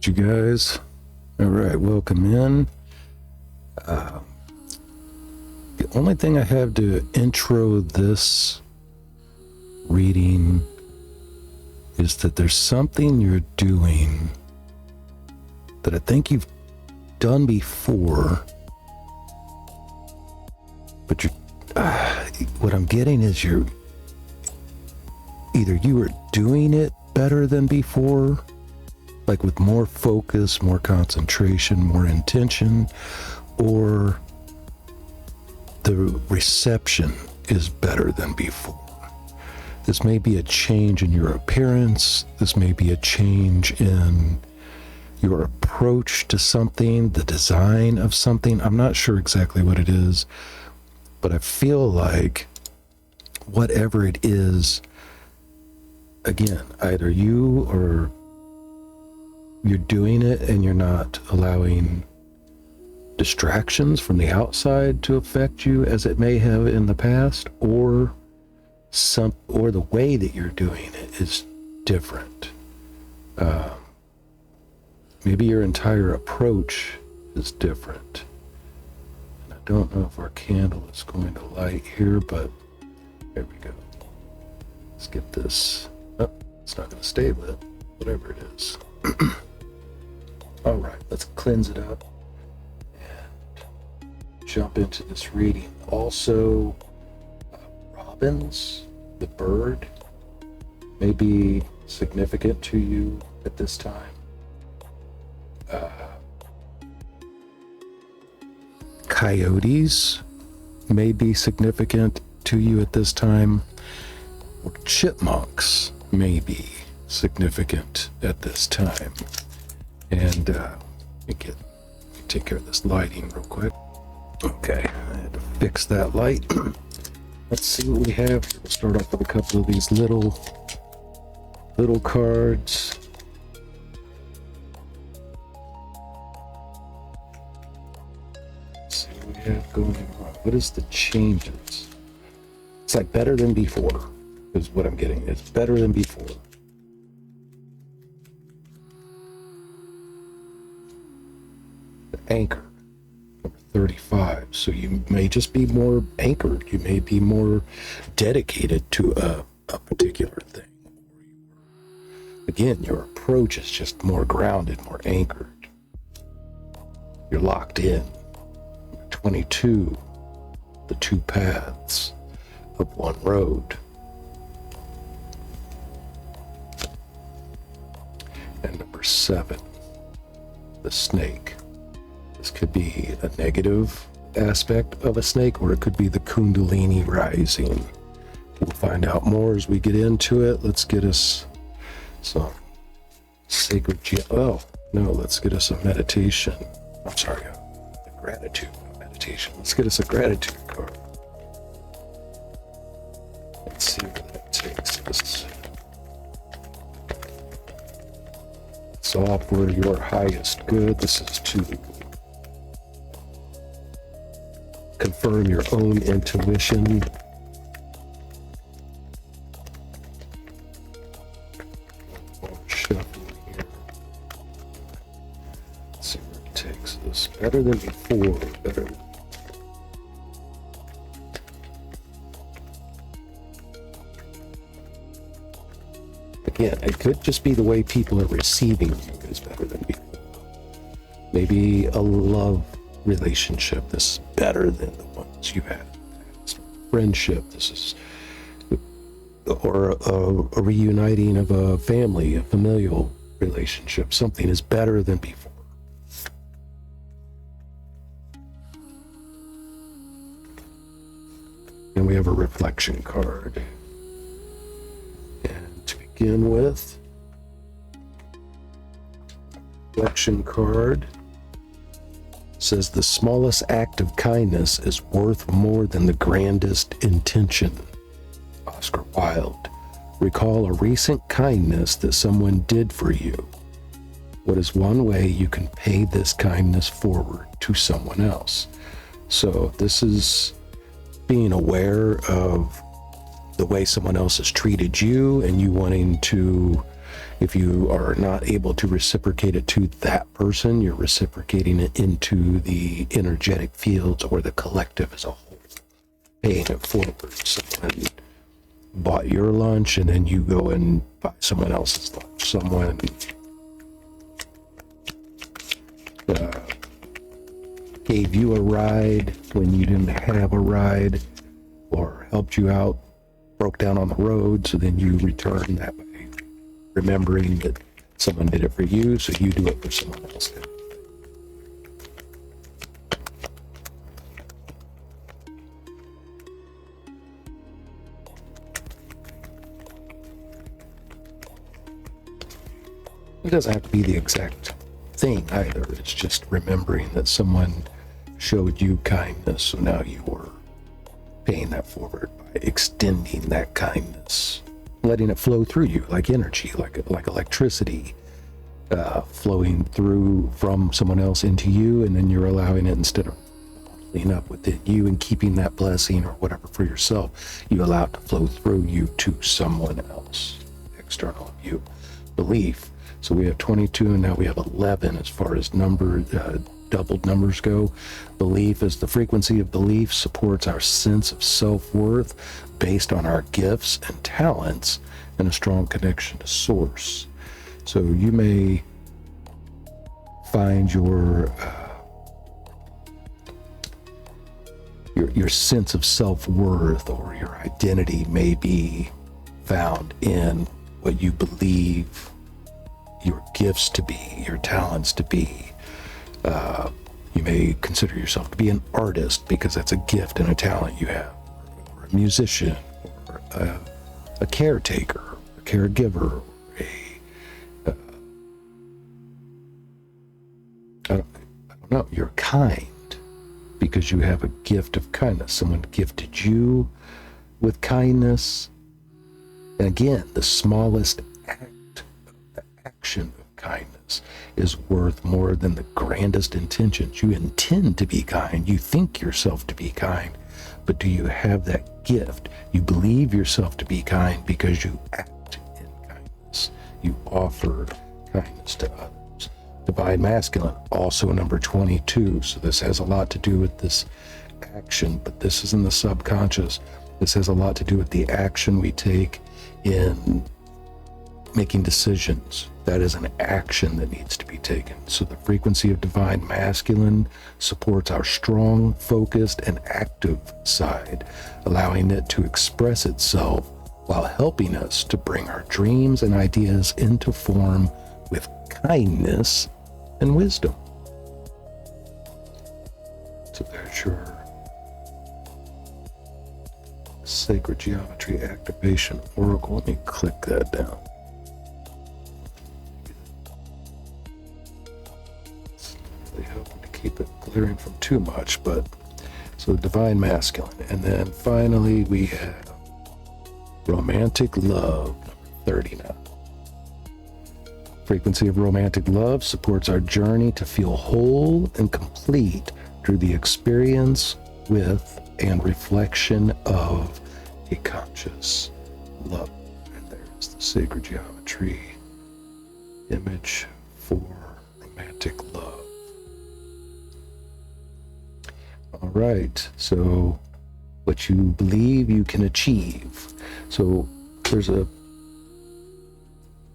you guys. All right, welcome in. The only thing I have to intro this reading is that there's something you're doing that I think you've done before, but what I'm getting is either you were doing it better than before, like with more focus, more concentration, more intention, or the reception is better than before. This may be a change in your appearance. This may be a change in your approach to something, the design of something. I'm not sure exactly what it is, but I feel like whatever it is, again, either you or you're doing it and you're not allowing distractions from the outside to affect you as it may have in the past, or the way that you're doing it is different. Maybe your entire approach is different. And I don't know if our candle is going to light here, but there we go. Let's get this. Oh, it's not going to stay lit, whatever it is. All right, let's cleanse it up and jump into this reading. Also, robins, the bird, may be significant to you at this time. Coyotes may be significant to you at this time. Or chipmunks may be significant at this time. And let me take care of this lighting real quick. Okay, I had to fix that light. Let's see what we have. We'll start off with a couple of these little cards. Let's see what we have going on. What is the changes? It's like better than before, is what I'm getting. It's better than before. Anchor, number 35. So you may just be more anchored. You may be more dedicated to a particular thing. Again, your approach is just more grounded, more anchored. You're locked in. Number 22, the two paths of one road. And number 7, the snake. This could be a negative aspect of a snake, or it could be the Kundalini rising. We'll find out more as we get into it. Let's get us some sacred let's get us a meditation. I'm sorry, a gratitude meditation. Let's get us a gratitude card. Let's see where that takes us. It's all for your highest good. This is to confirm your own intuition. Shuffle here. Let's see where it takes us. Better than before. Better. Again, it could just be the way people are receiving you is better than before. Maybe a love relationship, this is better than the ones you had. Friendship, this is, or a reuniting of a family, a familial relationship, something is better than before. And we have a reflection card. And to begin with, reflection card says the smallest act of kindness is worth more than the grandest intention. Oscar Wilde. Recall a recent kindness that someone did for you. What is one way you can pay this kindness forward to someone else? So this is being aware of the way someone else has treated you and you wanting to If you are not able to reciprocate it to that person, you're reciprocating it into the energetic fields or the collective as a whole, paying it forward. Someone bought your lunch and then you go and buy someone else's lunch. Someone gave you a ride when you didn't have a ride, or helped you out, broke down on the road, so then you return that way, remembering that someone did it for you, so you do it for someone else. It doesn't have to be the exact thing either. It's just remembering that someone showed you kindness, so now you are paying that forward by extending that kindness, letting it flow through you like energy, like electricity, flowing through from someone else into you, and then you're allowing it, instead of bubbling up within you and keeping that blessing or whatever for yourself, you allow it to flow through you to someone else, external of you. Belief. So we have 22 and now we have 11 as far as doubled numbers go. Belief is the frequency of belief supports our sense of self-worth based on our gifts and talents and a strong connection to source. So you may find your sense of self-worth or your identity may be found in what you believe your gifts to be, your talents to be. You may consider yourself to be an artist because that's a gift and a talent you have, or a musician, or a caretaker, a caregiver, or I don't know, you're kind because you have a gift of kindness. Someone gifted you with kindness. And again, the smallest action of kindness is worth more than the grandest intentions. You intend to be kind, you think yourself to be kind, but do you have that gift? You believe yourself to be kind because you act in kindness. You offer kindness to others. Divine Masculine, also number 22. So this has a lot to do with this action, but this is in the subconscious. This has a lot to do with the action we take in making decisions. That is an action that needs to be taken. So the frequency of Divine Masculine supports our strong, focused, and active side, allowing it to express itself while helping us to bring our dreams and ideas into form with kindness and wisdom. So there's your Sacred Geometry Activation Oracle. Let me click that down. Really hoping to keep it clearing from too much, but so Divine Masculine. And then finally we have Romantic Love, number 39. Frequency of romantic love supports our journey to feel whole and complete through the experience with and reflection of a conscious love. And there's the Sacred Geometry image for romantic love. All right, so what you believe you can achieve. So there's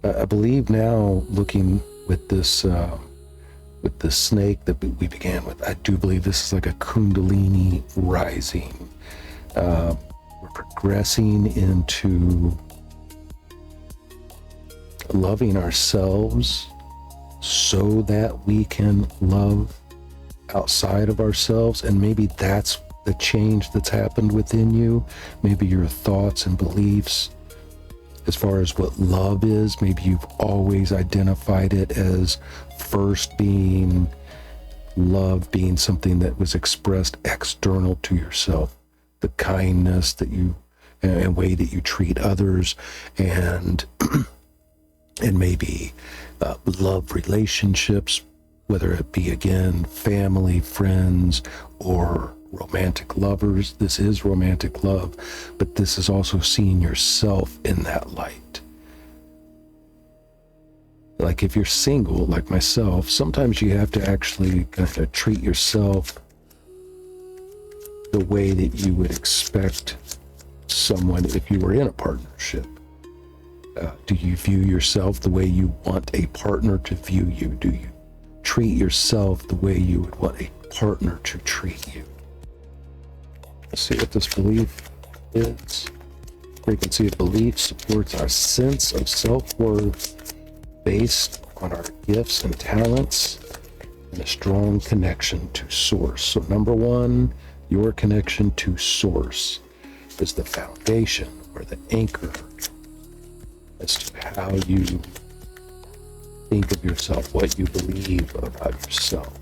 I believe now, looking with this snake that we began with, I do believe this is like a Kundalini rising. We're progressing into loving ourselves so that we can love outside of ourselves. And maybe that's the change that's happened within you. Maybe your thoughts and beliefs as far as what love is, maybe you've always identified it as first being love, being something that was expressed external to yourself, the kindness that you and way that you treat others, and and maybe love relationships, whether it be again family, friends, or romantic lovers. This is romantic love, but this is also seeing yourself in that light. Like if you're single, like myself, sometimes you have to actually kind of treat yourself the way that you would expect someone if you were in a partnership. Do you view yourself the way you want a partner to view you? Do you treat yourself the way you would want a partner to treat you? Let's see what this belief is. Frequency of belief supports our sense of self-worth based on our gifts and talents and a strong connection to source. So number one, your connection to source is the foundation or the anchor as to how you think of yourself, what you believe about yourself.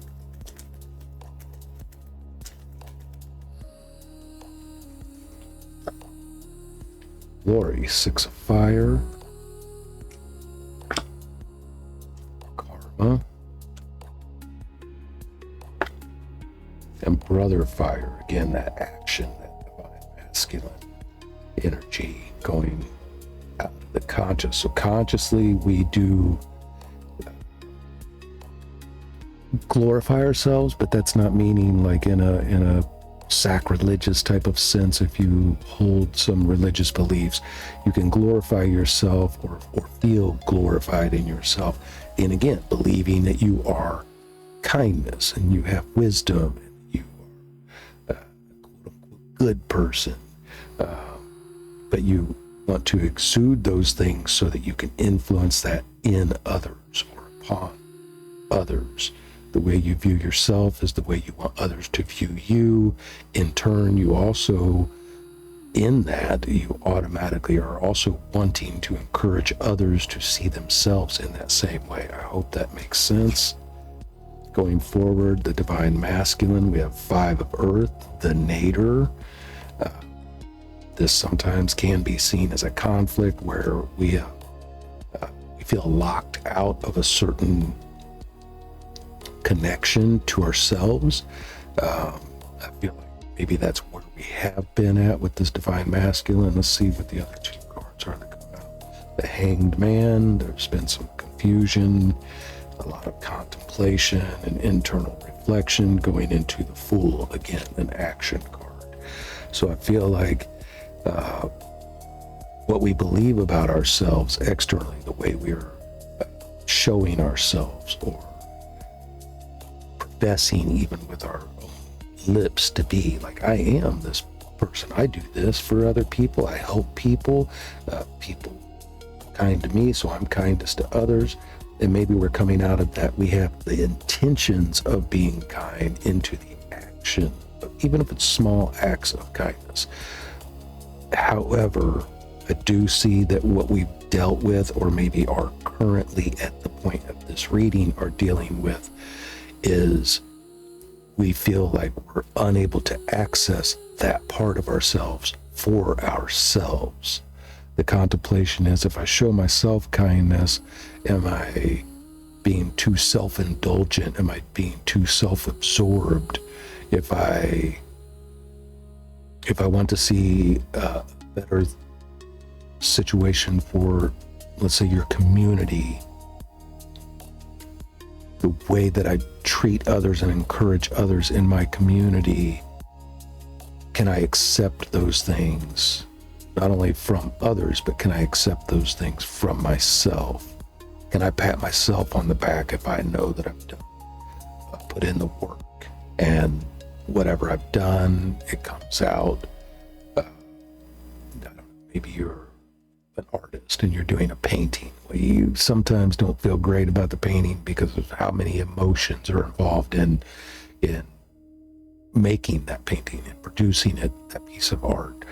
Glory, 6 of fire. Karma. And brother fire, again, that action, that divine masculine energy going out of the conscious. So consciously we do glorify ourselves, but that's not meaning like in a sacrilegious type of sense. If you hold some religious beliefs, you can glorify yourself or feel glorified in yourself. And again, believing that you are kindness and you have wisdom and you are a good person. But you want to exude those things so that you can influence that in others or upon others. The way you view yourself is the way you want others to view you. In turn, you also, in that, you automatically are also wanting to encourage others to see themselves in that same way. I hope that makes sense. Going forward, the divine masculine, we have 5 of earth, the nadir. This sometimes can be seen as a conflict where we feel locked out of a certain connection to ourselves. I feel like maybe that's where we have been at with this divine masculine. Let's see what the other 2 cards are that come out. The Hanged Man, there's been some confusion, a lot of contemplation and internal reflection going into the Fool, again, an action card. So I feel like what we believe about ourselves externally, the way we're showing ourselves or professing even with our own lips to be like, I am this person, I do this for other people, I help people, people kind to me, so I'm kindest to others. And maybe we're coming out of that, we have the intentions of being kind into the action, even if it's small acts of kindness. However, I do see that what we've dealt with, or maybe are currently at the point of this reading are dealing with, is we feel like we're unable to access that part of ourselves for ourselves. The contemplation is, if I show myself kindness, am I being too self-indulgent? Am I being too self-absorbed? If I want to see a better situation for, let's say, your community, the way that I treat others and encourage others in my community, can I accept those things, not only from others, but can I accept those things from myself? Can I pat myself on the back if I know that I've put in the work and whatever I've done, it comes out? Maybe you're an artist and you're doing a painting. Well, you sometimes don't feel great about the painting because of how many emotions are involved in making that painting and producing it, that piece of art.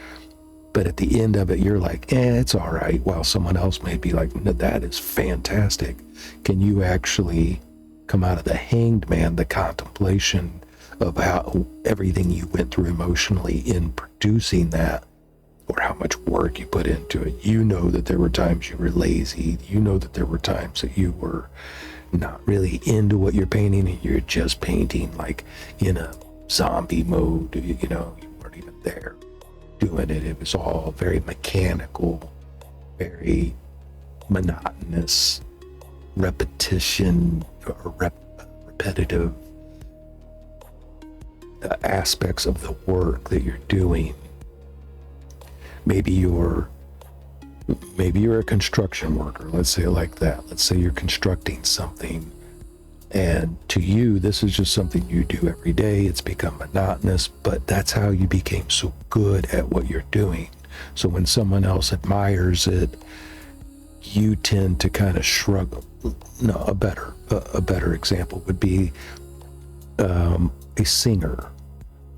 But at the end of it, you're like, it's all right. While someone else may be like, no, that is fantastic. Can you actually come out of the Hanged Man, the contemplation of how everything you went through emotionally in producing that, or how much work you put into it? You know that there were times you were lazy. You know that there were times that you were not really into what you're painting and you're just painting like in a zombie mode. You know, you weren't even there doing it. It was all very mechanical, very monotonous, repetition or repetitive aspects of the work that you're doing. Maybe you're a construction worker, let's say it like that. Let's say you're constructing something, and to you this is just something you do every day. It's become monotonous, but that's how you became so good at what you're doing. So when someone else admires it, you tend to kind of shrug. No, a better example would be a singer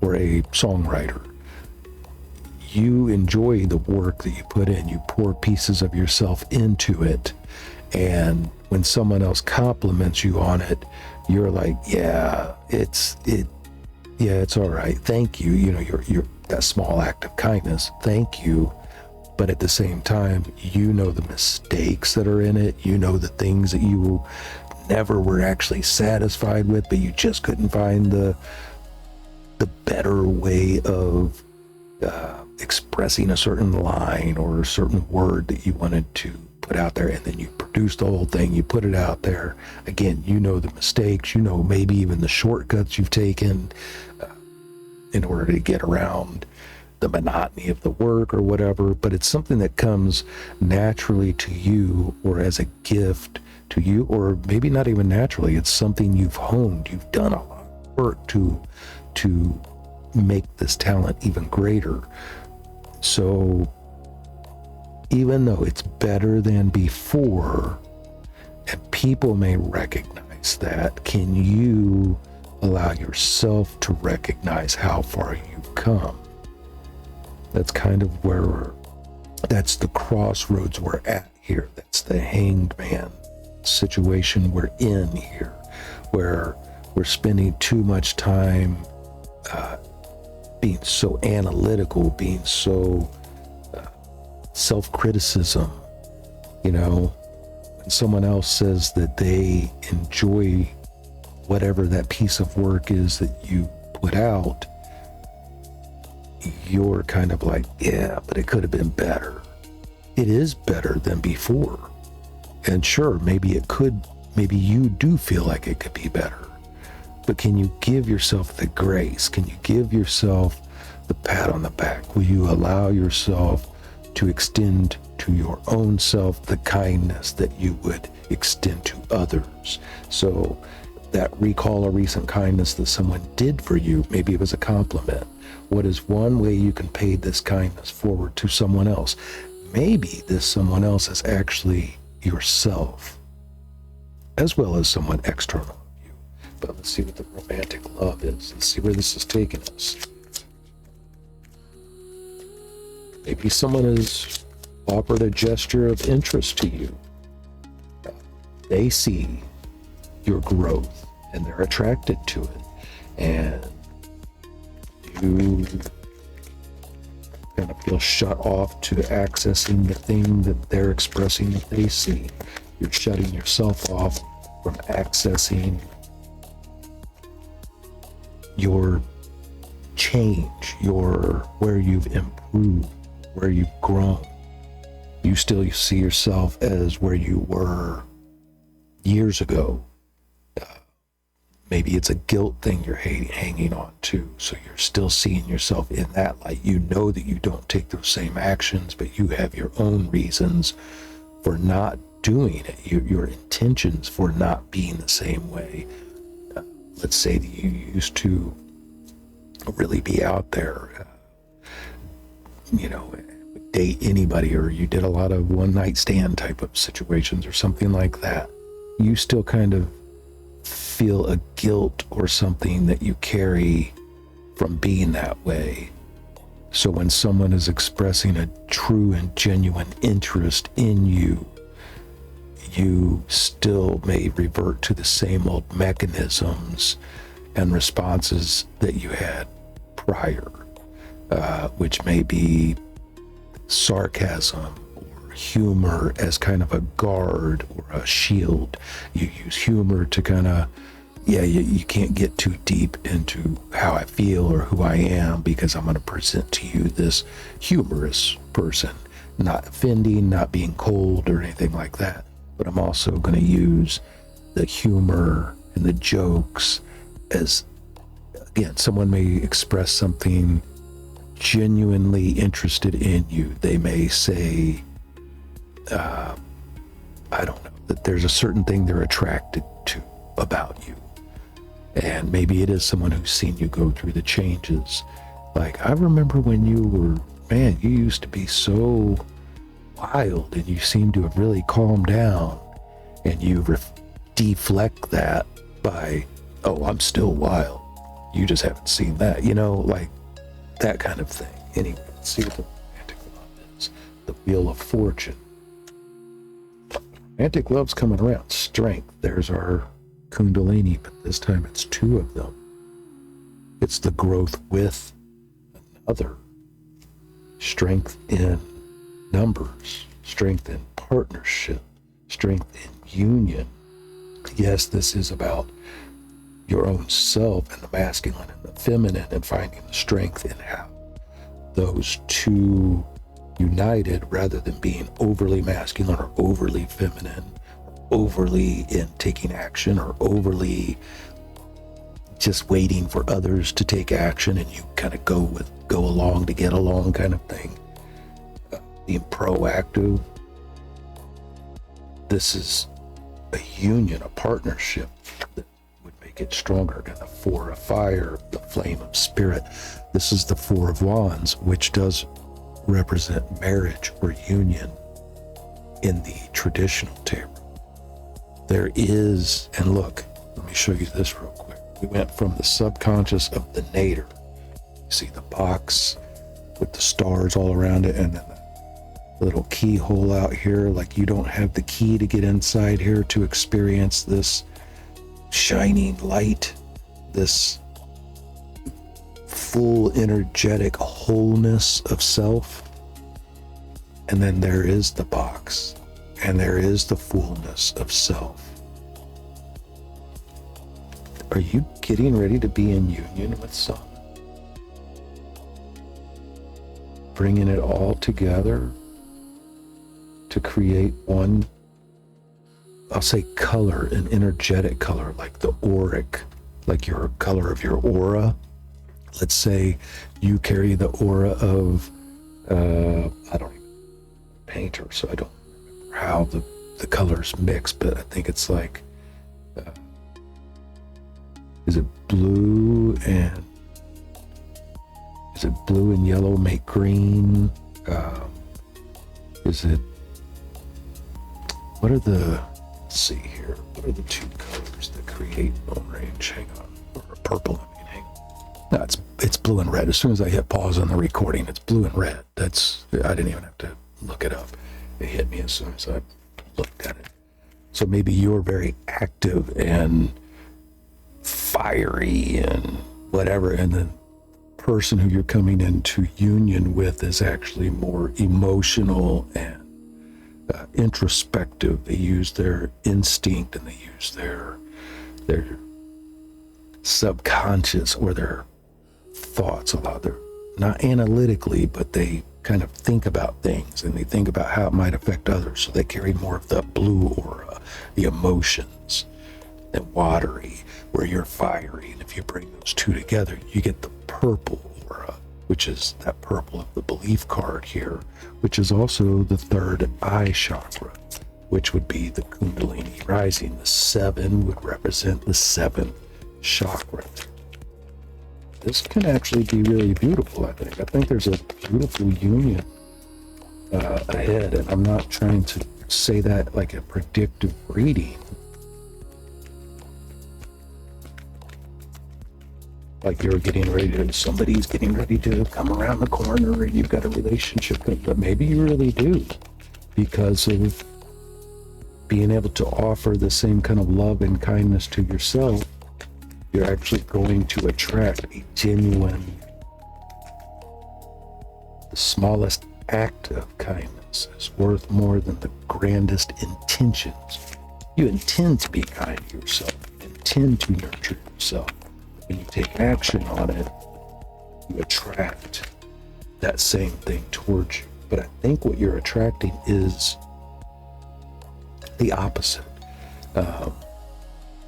or a songwriter. You enjoy the work that you put in. You pour pieces of yourself into it, and when someone else compliments you on it, you're like, yeah, it's all right. Thank you. You know, you're that small act of kindness. Thank you. But at the same time, you know the mistakes that are in it. You know the things that you never were actually satisfied with, but you just couldn't find the better way of expressing a certain line or a certain word that you wanted to put out there, and then you produce the whole thing, you put it out there. Again, you know the mistakes, you know maybe even the shortcuts you've taken in order to get around the monotony of the work or whatever, but it's something that comes naturally to you or as a gift to you, or maybe not even naturally. It's something you've honed. You've done a lot of work to make this talent even greater. So even though it's better than before, and people may recognize that, can you allow yourself to recognize how far you've come? That's kind of that's the crossroads we're at here. That's the hanged man situation we're in here, where we're spending too much time being so analytical, being so self-criticism. You know, when someone else says that they enjoy whatever that piece of work is that you put out, you're kind of like, yeah, but it could have been better. It is better than before. And sure, maybe you do feel like it could be better. But can you give yourself the grace? Can you give yourself the pat on the back? Will you allow yourself to extend to your own self the kindness that you would extend to others? So that recall a recent kindness that someone did for you, maybe it was a compliment. What is one way you can pay this kindness forward to someone else? Maybe this someone else is actually yourself, as well as someone external. But let's see what the romantic love is. Let's see where this is taking us. Maybe someone has offered a gesture of interest to you. They see your growth and they're attracted to it. And you kind of feel shut off to accessing the thing that they're expressing that they see. You're shutting yourself off from accessing your change, where you've improved, where you've grown. You still see yourself as where you were years ago. Maybe it's a guilt thing you're hanging on to, so you're still seeing yourself in that light. You know that you don't take those same actions, but you have your own reasons for not doing it, your intentions for not being the same way. Let's say that you used to really be out there, date anybody, or you did a lot of one-night stand type of situations or something like that. You still kind of feel a guilt or something that you carry from being that way. So when someone is expressing a true and genuine interest in you, you still may revert to the same old mechanisms and responses that you had prior, which may be sarcasm or humor as kind of a guard or a shield. You use humor to kind of, you can't get too deep into how I feel or who I am, because I'm going to present to you this humorous person, not offending, not being cold or anything like that. but I'm also going to use the humor and the jokes as, again, someone may express something genuinely interested in you. They may say, I don't know, that there's a certain thing they're attracted to about you. And maybe it is someone who's seen you go through the changes. Like, I remember when you were, man, you used to be so wild, and you seem to have really calmed down, and you deflect that by, oh, I'm still wild. You just haven't seen that, like that kind of thing. Anyway, let's see what the romantic love is. The Wheel of Fortune. Romantic love's coming around. Strength. There's our Kundalini, but this time it's two of them. It's the growth with another. Strength in numbers. Strength in partnership. Strength in union. Yes, this is about your own self and the masculine and the feminine, and finding the strength in how those two united, rather than being overly masculine or overly feminine, or overly in taking action, or overly just waiting for others to take action and you kind of go along to get along kind of thing. Being proactive. This is a union, a partnership that would make it stronger. And the Four of Fire, the Flame of Spirit. This is the Four of Wands, which does represent marriage or union in the traditional tarot. There is, and look, let me show you this real quick. We went from the subconscious of the nadir. You see the box with the stars all around it, and then the little keyhole out here, like you don't have the key to get inside here to experience this shining light, this full energetic wholeness of self. And then there is the box, and there is the fullness of self. Are you getting ready to be in union with someone? Bringing it all together to create one, I'll say color, an energetic color, like the auric, like your color of your aura. Let's say you carry the aura of, I don't even painter, so I don't remember how the colors mix, but I think it's like, is it blue and yellow make green? Is it, what are the, let's see here, what are the two colors that create bone range? Hang on, or purple, I mean, hang on. No, it's blue and red. As soon as I hit pause on the recording, it's blue and red. I didn't even have to look it up. It hit me as soon as I looked at it. So maybe you're very active and fiery and whatever, and the person who you're coming into union with is actually more emotional and introspective. They use their instinct, and they use their subconscious or their thoughts a lot. They're not analytically, but they kind of think about things, and they think about how it might affect others. So they carry more of the blue aura, the emotions, and watery, where you're fiery. And if you bring those two together, you get the purple aura, which is that purple of the belief card here, which is also the third eye chakra, which would be the Kundalini rising. The 7 would represent the 7th chakra. This can actually be really beautiful, I think. I think there's a beautiful union ahead, and I'm not trying to say that like a predictive reading. Like you're getting ready to, somebody's getting ready to come around the corner and you've got a relationship, but maybe you really do, because of being able to offer the same kind of love and kindness to yourself. You're actually going to attract a genuine, the smallest act of kindness is worth more than the grandest intentions. You intend to be kind to yourself, you intend to nurture yourself. When you take action on it, you attract that same thing towards you. But I think what you're attracting is the opposite,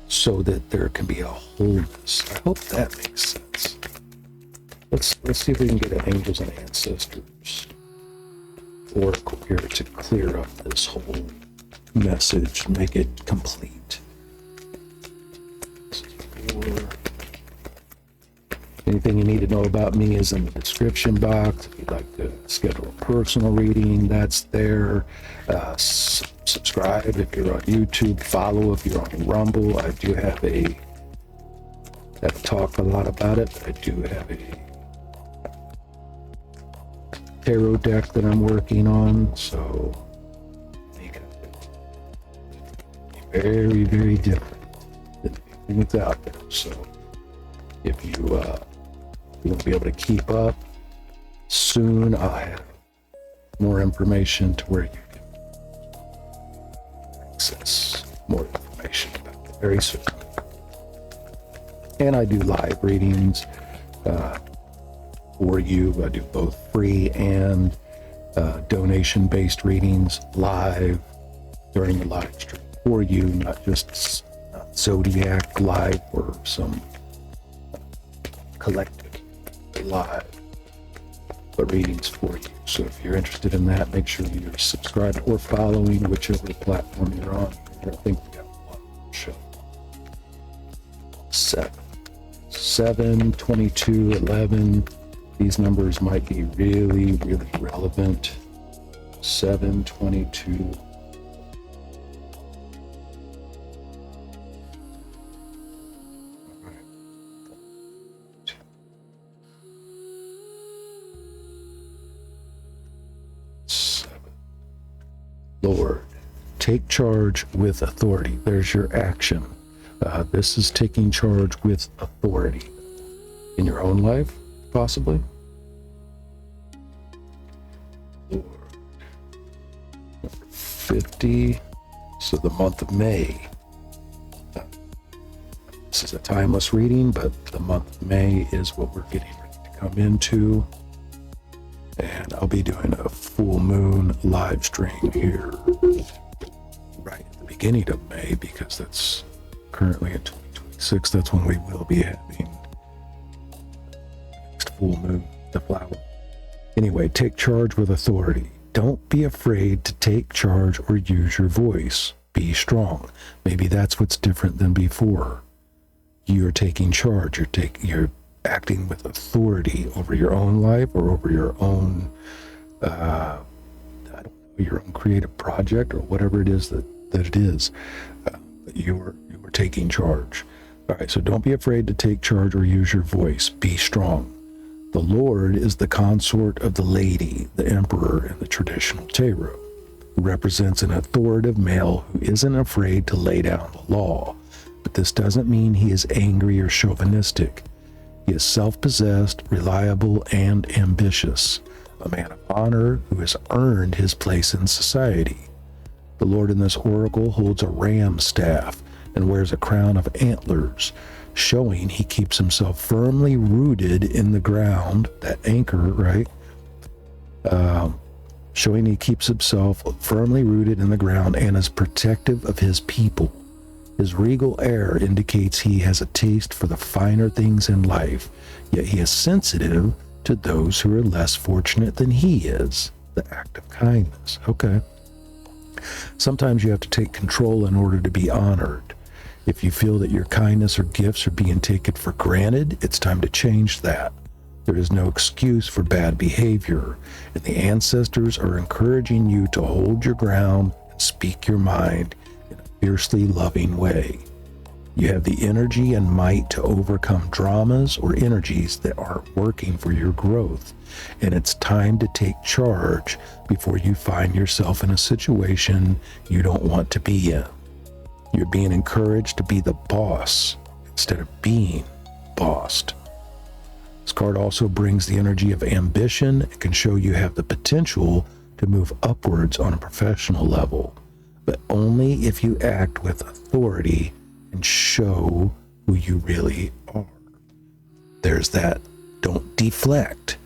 so that there can be a wholeness. I hope that makes sense. Let's see if we can get an angels and ancestors oracle here to clear up this whole message, make it complete. Anything you need to know about me is in the description box. If you'd like to schedule a personal reading, that's there. Subscribe if you're on YouTube. Follow if you're on Rumble. I do have talk a lot about it. I do have a tarot deck that I'm working on, so very, very different than anything that's out there. So if you won't be able to keep up, soon I'll have more information to where you can access more information about it very soon. And I do live readings for you. I do both free and donation-based readings live during the live stream for you, not just Zodiac live or some collective live, but readings for you. So if you're interested in that, make sure you're subscribed or following whichever platform you're on. I think we have one show. 7, 22, 11. These numbers might be really, really relevant. 7, 22. Lord, take charge with authority. There's your action. This is taking charge with authority in your own life, possibly. Lord. Number 50. So the month of May. This is a timeless reading, but the month of May is what we're getting ready to come into. And I'll be doing a full moon live stream here right at the beginning of May, because that's currently in 2026. That's when we will be having the next full moon, the flower. Anyway, take charge with authority. Don't be afraid to take charge or use your voice. Be strong. Maybe that's what's different than before. You're taking charge. You're acting with authority over your own life or over your own, I don't know, your own creative project or whatever it is that it is. You are taking charge. All right, so don't be afraid to take charge or use your voice. Be strong. The Lord is the consort of the lady, the emperor in the traditional tarot, who represents an authoritative male who isn't afraid to lay down the law. But this doesn't mean he is angry or chauvinistic. He is self-possessed, reliable, and ambitious, a man of honor who has earned his place in society. The Lord in this oracle holds a ram staff and wears a crown of antlers, showing he keeps himself firmly rooted in the ground, that anchor, right? Showing he keeps himself firmly rooted in the ground and is protective of his people. His regal air indicates he has a taste for the finer things in life, yet he is sensitive to those who are less fortunate than he is. The act of kindness. Okay. Sometimes you have to take control in order to be honored. If you feel that your kindness or gifts are being taken for granted, it's time to change that. There is no excuse for bad behavior, and the ancestors are encouraging you to hold your ground and speak your mind in a fiercely loving way. You have the energy and might to overcome dramas or energies that aren't working for your growth, and it's time to take charge before you find yourself in a situation you don't want to be in. You're being encouraged to be the boss instead of being bossed. This card also brings the energy of ambition and can show you have the potential to move upwards on a professional level, but only if you act with authority and show who you really are. There's that. Don't deflect.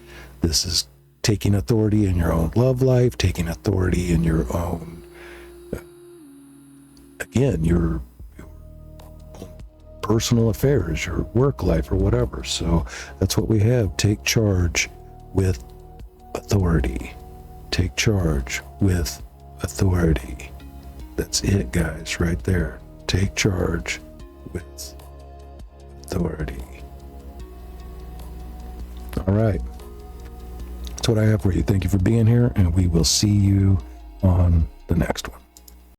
This is taking authority in your own love life, taking authority in your own again, your personal affairs, your work life, or whatever. So that's what we have. Take charge with authority. Take charge with authority. That's it, guys, right there. Take charge with authority. All right. That's what I have for you. Thank you for being here, and we will see you on the next one.